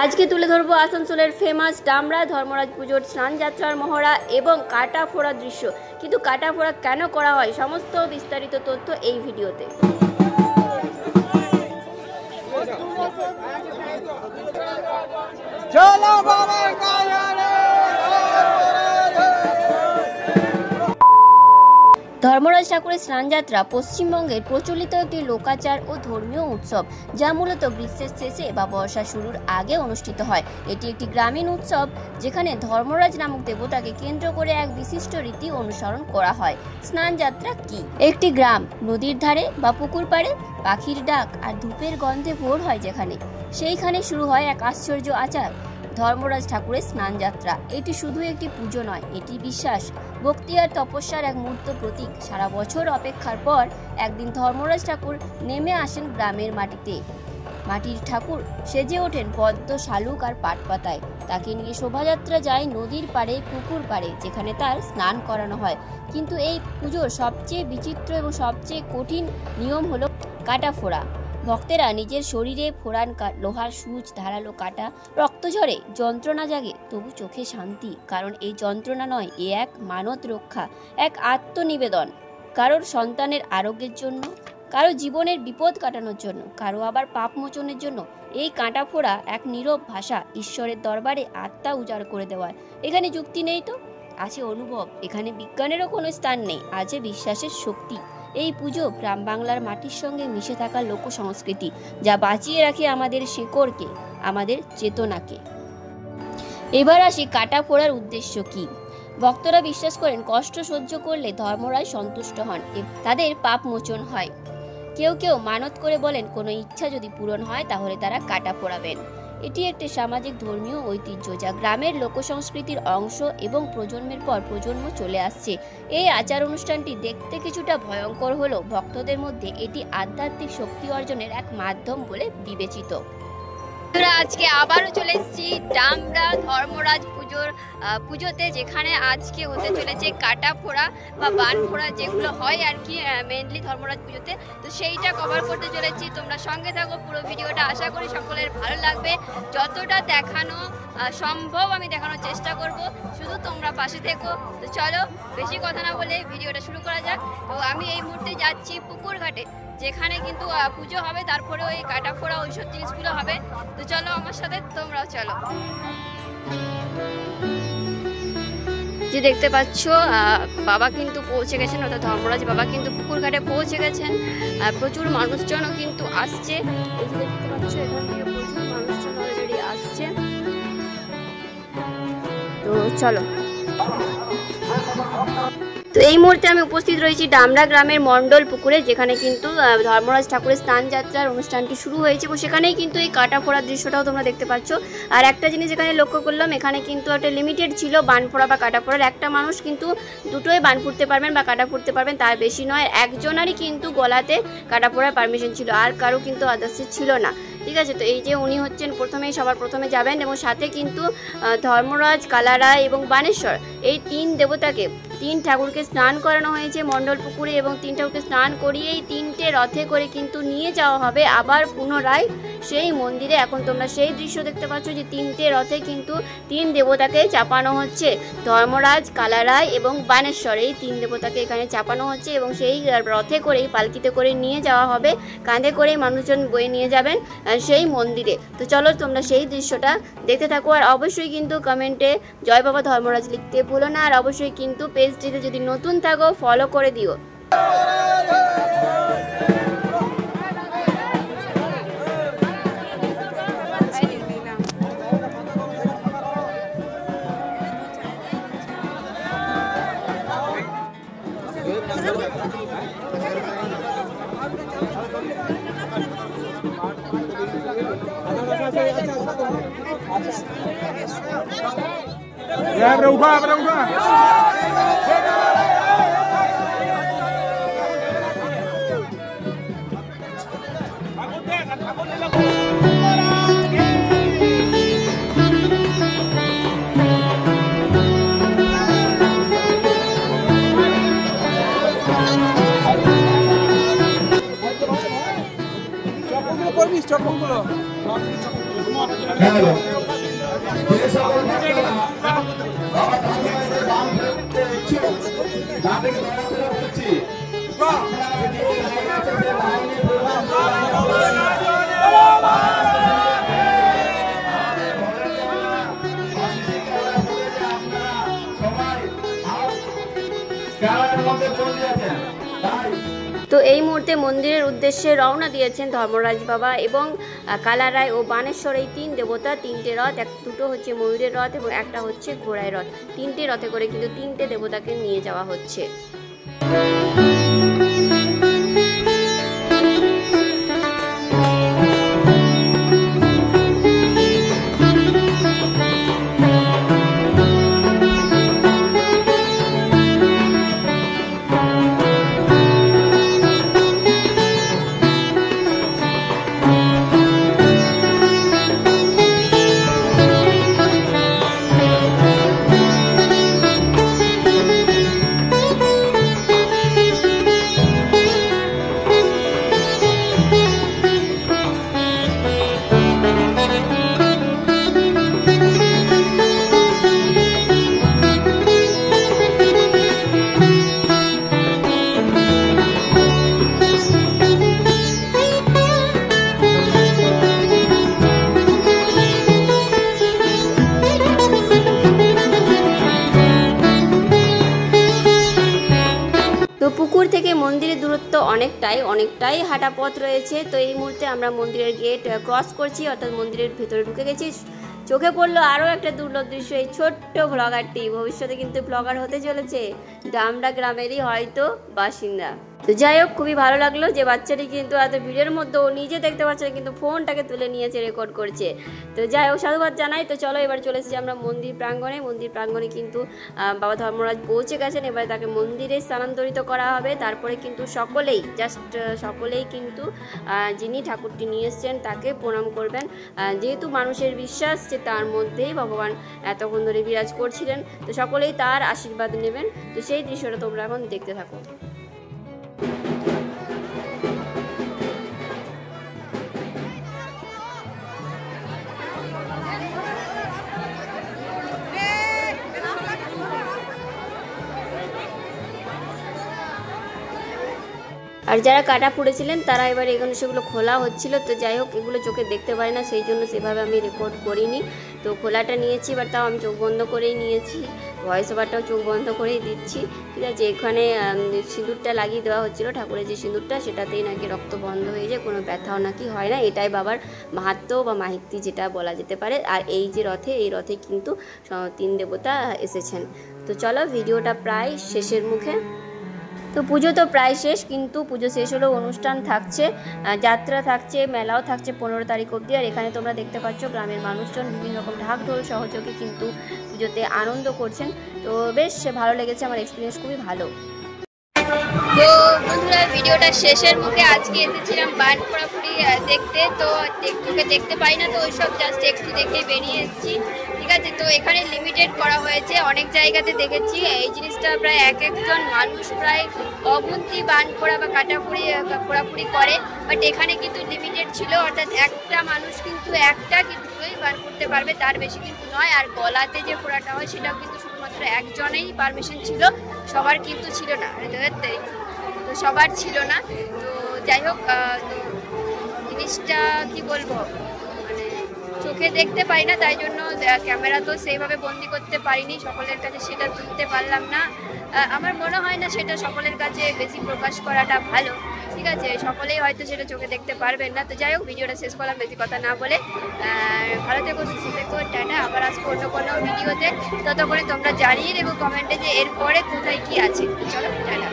আজকে তুলে ধরবো আসানসোলের ফেমাস ডামরা ধর্মরাজ পুজোর স্নান যাত্রার মহড়া এবং কাটা ফোড়া দৃশ্য। কিন্তু কাটা ফোড়া কেন করা হয় সমস্ত বিস্তারিত তথ্য এই ভিডিওতে। ধর্মরাজ ঠাকুরের স্নানযাত্রা পশ্চিমবঙ্গের প্রচলিত একটি লোকাচার ও ধর্মীয় উৎসব, যা মূলত গ্রীষ্মের শেষে বা বর্ষা শুরুর আগে অনুষ্ঠিত হয়। এটি একটি গ্রামীণ উৎসব যেখানে ধর্মরাজ নামক দেবতাকে কেন্দ্র করে এক বিশিষ্ট রীতি অনুসরণ করা হয়। স্নানযাত্রা কি? একটি গ্রাম নদীর ধারে বা পুকুর পাড়ে পাখির ডাক আর ধূপের গন্ধে ভোর হয় যেখানে, সেইখানে শুরু হয় এক আশ্চর্য আচার, ধর্মরাজ ঠাকুরের স্নান যাত্রা। এটি শুধু একটি পুজো নয়, এটি বিশ্বাস, ভক্তি আর তপস্যার এক মূর্ত প্রতীক। সারা বছর অপেক্ষার পর একদিন ধর্মরাজ ঠাকুর নেমে আসেন গ্রামের মাটিতে। মাটির ঠাকুর সেজে ওঠেন পদ্ম, শালুক আর পাট পাতায়। তাকে নিয়ে শোভাযাত্রা যায় নদীর পাড়ে, পুকুর পাড়ে, যেখানে তার স্নান করানো হয়। কিন্তু এই পুজোর সবচেয়ে বিচিত্র এবং সবচেয়ে কঠিন নিয়ম হলো কাটা ফোড়া। ভক্তেরা নিজের শরীরে ফোড়ান লোহার সূচ, ধারালো কাটা, রক্ত ঝরে, যন্ত্রণা জাগে, তবু চোখে শান্তি। কারণ এই যন্ত্রণা নয়, এ এক মানত রক্ষা, এক আত্মনিবেদন। কারোর সন্তানের আরোগ্যের জন্য, কারো জীবনের বিপদ কাটানোর জন্য, কারো আবার পাপ মোচনের জন্য। এই কাঁটা ফোড়া এক নীরব ভাষা, ঈশ্বরের দরবারে আত্মা উজাড় করে দেওয়ার। এখানে যুক্তি নেই তো, আছে অনুভব। এখানে বিজ্ঞানেরও কোনো স্থান নেই, আছে বিশ্বাসের শক্তি। এই পুজো গ্রাম বাংলার মাটির সঙ্গে মিশে থাকা লোক সংস্কৃতি, যা বাঁচিয়ে রাখে আমাদের শেকড়কে, আমাদের চেতনাকে। এবার আসি কাটা ফোড়ার উদ্দেশ্য কি। ভক্তরা বিশ্বাস করেন কষ্ট সহ্য করলে ধর্মরাজ সন্তুষ্ট হন, তাদের পাপ মোচন হয়। কেউ কেউ মানত করে বলেন কোনো ইচ্ছা যদি পূরণ হয় তাহলে তারা কাটা ফোড়াবেন। এটি একটি সামাজিক ধর্মীয় ঐতিহ্য, যা গ্রামের লোকসংস্কৃতির অংশ এবং প্রজন্মের পর প্রজন্ম চলে আসছে। এই আচার অনুষ্ঠানটি দেখতে কিছুটা ভয়ঙ্কর হলেও ভক্তদের মধ্যে এটি আধ্যাত্মিক শক্তি অর্জনের এক মাধ্যম বলে বিবেচিত। আজকে আবারও চলে এসেছি ডামরা ধর্মরাজ পুজোতে, যেখানে আজকে হতে চলেছে কাটা ফোড়া বা বান ফোড়া, যেগুলো হয় আর কি মেনলি ধর্মরাজ পুজোতে। তো সেইটা কভার করতে চলেছি, তোমরা সঙ্গে থাকো পুরো ভিডিওটা। আশা করি সকলের ভালো লাগবে। যতটা দেখানো সম্ভব আমি দেখানোর চেষ্টা করব, শুধু তোমরা পাশে থেকো। তো চলো বেশি কথা না বলে ভিডিওটা শুরু করা যাক। তো আমি এই মুহূর্তে যাচ্ছি পুকুর ঘাটে, যেখানে কিন্তু পুজো হবে, তারপরে ওই কাটা ফোড়া ওইসব জিনিসগুলো হবে। তো চলো আমার সাথে, তোমরাও চলো। যে দেখতে পাচ্ছ বাবা কিন্তু পৌঁছে গেছেন, অর্থাৎ ধর্মরাজ বাবা কিন্তু পুকুর ঘাটে পৌঁছে গেছেন। প্রচুর মানুষজনও কিন্তু আসছে, এই যে দেখতে পাচ্ছ এখান থেকে প্রচুর মানুষজন অলরেডি আসছে। তো চলো। তো এই মুহূর্তে আমি উপস্থিত রয়েছি ডামরা গ্রামের মন্ডল পুকুরে, যেখানে কিন্তু ধর্মরাজ ঠাকুরের স্নান যাত্রার অনুষ্ঠানটি শুরু হয়েছে এবং সেখানেই কিন্তু এই কাটা ফোড়ার দৃশ্যটাও তোমরা দেখতে পাচ্ছ। আর একটা জিনিস এখানে লক্ষ্য করলাম, এখানে কিন্তু একটা লিমিটেড ছিল বান ফোড়া বা কাটা ফোড়ার। একটা মানুষ কিন্তু দুটোই বান ফুটতে পারবেন বা কাটা ফুটতে পারবেন, তার বেশি নয়। একজনারই কিন্তু গলাতে কাটা ফোড়ার পারমিশন ছিল, আর কারো কিন্তু আদার্সে ছিল না, ঠিক আছে। তো এই যে উনি হচ্ছেন সবার প্রথমে যাবেন, এবং সাথে কিন্তু ধর্মরাজ, কালারায় এবং বানেশ্বর, এই তিন দেবতাকে, তিন ঠাকুরকে স্নান করানো হয়েছে মণ্ডল পুকুরে, এবং তিন ঠাকুরকে স্নান করিয়েই তিনটে রথে করে কিন্তু নিয়ে যাওয়া হবে আবার পুনরায় সেই মন্দিরে। এখন তোমরা সেই দৃশ্য দেখতে পাচ্ছ যে তিনটে রথে কিন্তু তিন দেবতাকে চাপানো হচ্ছে, ধর্মরাজ, কালারায় এবং বানেশ্বর, এই তিন দেবতাকে এখানে চাপানো হচ্ছে, এবং সেই রথে করেই, পালকিতে করে নিয়ে যাওয়া হবে, কাঁধে করেই মানুষজন বয়ে নিয়ে যাবেন সেই মন্দিরে। তো চলো তোমরা সেই দৃশ্যটা দেখতে থাকো। আর অবশ্যই কিন্তু কমেন্টে জয় বাবা ধর্মরাজ লিখতে ভুলো না। আর অবশ্যই কিন্তু পেজটিতে যদি নতুন থাকো ফলো করে দিও। berubah. গেল। যে সকল ভক্তরা বাবা ধামের দান করতে ইচ্ছুক তাদেরকে দয়া করে বলছি আপনারা যে লাইন আছে সেই লাইনে প্রোগ্রাম তো এই মুহূর্তে মন্দিরের উদ্দেশ্যে রওনা দিয়েছেন ধর্মরাজ বাবা এবং কালারায় ও বানেশ্বর, এই তিন দেবতা, তিনটে রথ, দুটো হচ্ছে ময়ূরের রথ এবং একটা হচ্ছে ঘোড়ায় রথ, তিনটে রথে করে কিন্তু তিনটে দেবতাকে নিয়ে যাওয়া হচ্ছে। তো পুকুর থেকে মন্দিরের দূরত্ব অনেকটাই হাঁটা পথ রয়েছে। তো এই মুহূর্তে আমরা মন্দিরের গেট ক্রস করছি, অর্থাৎ মন্দিরের ভেতরে ঢুকে গেছি। চোখে পড়লো আরও একটা দুর্লভ দৃশ্য, এই ছোট্ট ব্লগারটি ভবিষ্যতে কিন্তু ব্লগার হতে চলেছে, ডামরা গ্রামেরই হয়তো বাসিন্দা। তো যাই হোক, খুবই ভালো লাগলো যে বাচ্চাটি কিন্তু এত ভিড়ের মধ্যে ও নিজে দেখতে পাচ্ছে না, কিন্তু ফোনটাকে তুলে নিয়েছে, রেকর্ড করছে। তো যাই হোক, সাধুবাদ জানাই। তো চলো এবার চলে এসেছি আমরা মন্দির প্রাঙ্গণে কিন্তু বাবা ধর্মরাজ পৌঁছে গেছেন। এবার তাকে মন্দিরে স্থানান্তরিত করা হবে। তারপরে কিন্তু সকলেই কিন্তু যিনি ঠাকুরটি নিয়ে এসছেন তাকে প্রণাম করবেন, যেহেতু মানুষের বিশ্বাস যে তার মধ্যেই ভগবান এতক্ষণ ধরে বিরাজ করছিলেন। তো সকলেই তার আশীর্বাদ নেবেন। তো সেই দৃশ্যটা তোমরা এখন দেখতে থাকো। আর যারা কাটা পড়েছিলেন তারা এবার এখানে সেগুলো খোলা হচ্ছিল। তো যাই হোক, এগুলো চোখে দেখতে পারি না, সেই জন্য সেভাবে আমি রেকর্ড করিনি। তো খোলাটা নিয়েছি, এবার তাও আমি চোখ বন্ধ করেই নিয়েছি, ভয়েস ওভারটাও চোখ বন্ধ করেই দিচ্ছি। ঠিক আছে, এখানে সিঁদুরটা লাগিয়ে দেওয়া হচ্ছিলো, ঠাকুরের যে সিঁদুরটা, সেটাতেই নাকি রক্ত বন্ধ হয়ে যায়, কোনো ব্যথাও নাকি হয় না। এটাই বাবার মাহাত্ম্য বা মাহিত্য যেটা বলা যেতে পারে। আর এই যে এই রথে কিন্তু তিন দেবতা এসেছেন। তো চলো, ভিডিওটা প্রায় শেষের মুখে। তো পুজো তো প্রায় শেষ, কিন্তু পুজো শেষ হলেও অনুষ্ঠান থাকছে, যাত্রা থাকছে, মেলাও থাকছে 15 তারিখ অবধি। আর এখানে তোমরা দেখতে পাচ্ছ গ্রামের মানুষজন বিভিন্ন রকম ঢাক ঢোল সহযোগে কিন্তু পুজোতে আনন্দ করছেন। তো বেশ ভালো লেগেছে, আমার এক্সপিরিয়েন্স খুবই ভালো। তো বন্ধুরা, ভিডিওটা শেষের মুখে। আজকে এসেছিলাম বান পোড়াপুরি দেখতে, তো তোকে দেখতে পাই না, তো ওইসব জাস্ট একটু দেখে বেরিয়ে এসেছি। ঠিক আছে, তো এখানে লিমিটেড করা হয়েছে, অনেক জায়গাতে দেখেছি এই জিনিসটা প্রায় একজন মানুষ প্রায় অগুন্তি বান পোড়া বা পোড়াপুরি করে, বাট এখানে কিন্তু লিমিটেড ছিল, অর্থাৎ একটা মানুষ কিন্তু দুটোই বান করতে পারবে, তার বেশি কিন্তু নয়। আর গলাতে যে পোড়াটা হয় সেটাও কিন্তু শুধুমাত্র একজনেই পারমিশন ছিল, সবার কিন্তু ছিল না। তো সবার ছিল না। তো যাই হোক, জিনিসটা কি বলবো, মানে চোখে দেখতে পাই না, তাই জন্য ক্যামেরা তো সেইভাবে বন্দি করতে পারিনি, সকলের কাছে সেটা তুলতে পারলাম না। আমার মনে হয় না সেটা সকলের কাছে বেশি প্রকাশ করাটা ভালো। ঠিক আছে, সকলেই হয়তো সেটা চোখে দেখতে পারবেন না। তো যাই হোক, ভিডিওটা শেষ করলাম বেশি কথা না বলে। ভালো থেকো, সুস্থ থেকো, টাটা। আবার আসবো অন্য কোনো ভিডিওতে, ততক্ষণে তোমরা জানিয়ে দেবো কমেন্টে যে এরপরে কোথায় কি আছে। চলো, টাটা।